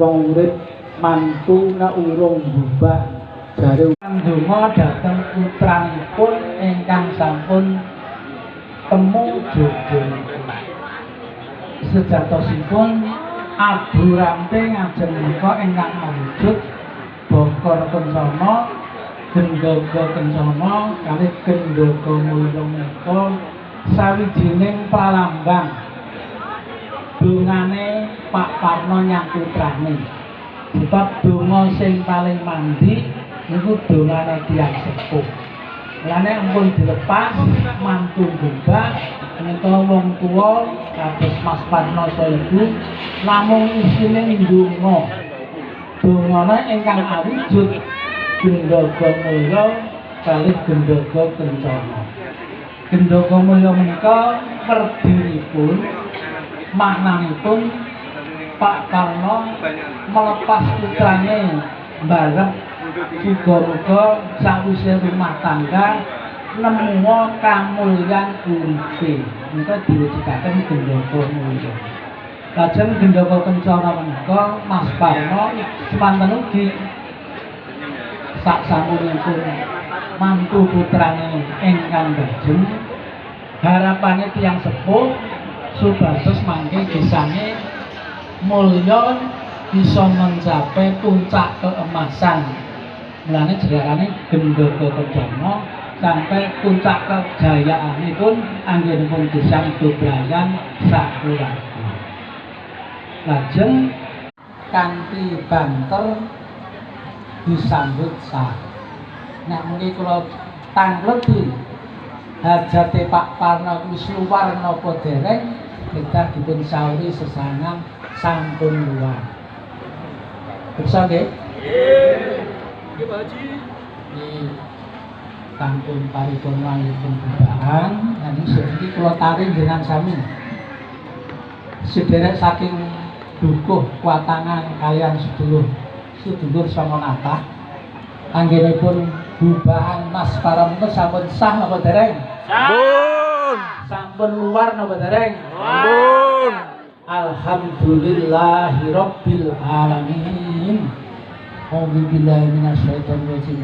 wong urip mantu nek urung bubah jare ndonga dhateng putranipun ingkang sampun temu jodohnipun. Sejatosipun Abu Ramping ajeng menika ingkang awujud Bokor Kencana, Gendhaga Kencana kalih Gendhaga Mulya menika sawijining pralambang dongane Pak Parno nyang putrane. Sebab donga sing paling mandi niku dongane tiyang sepuh. Mulane ampun dilepas mantu mbah menika wong tuwa kados Mas Parno Ibu namung isine ndonga. Dongane ingkang awujud Gendhaga Mulya kalih Gendhaga Kencana. Gendhaga Mulya menika werdinipun maknanipun Pak Parno melepas putrane mbarep muga-muga sawise rumah tangga nemu kamulyan uripe. Menika diwujudaken Gendhaga Mulya. Lajeng Gendhaga Kencana menika Mas Parno semanten ugi saksampunipun mantu putrane ingkang bajeng harapane tiyang sepuh supados mangke gesane mulya bisa mencapai puncak keemasan. Mulane jenengane Gendhaga Kencana sampai puncak kejayaanipun anggenipun gesang bebrayan sakeluarga. Lajeng kanthi banter disambut sah. Nek muni kula tangleti hajate Pak Parno wis luwar napa dereng kedah dipun sauri sesangan sampun luwar. Bisa nggih? Nggih. Nggih Pak Haji. Nggih. Sampun paripurnanipun bubahan, lan iki kula taring jenengan sami. Sedherek saking dukuh kuatangan kalian sedulur Samonata anggenipun bubahan Mas Parno sampun sah napa dereng? Sampun. Sampun luar napa dereng? Sampun. Alhamdulillahirabbil alamin. A'udzu billahi minasyaitonir rajim.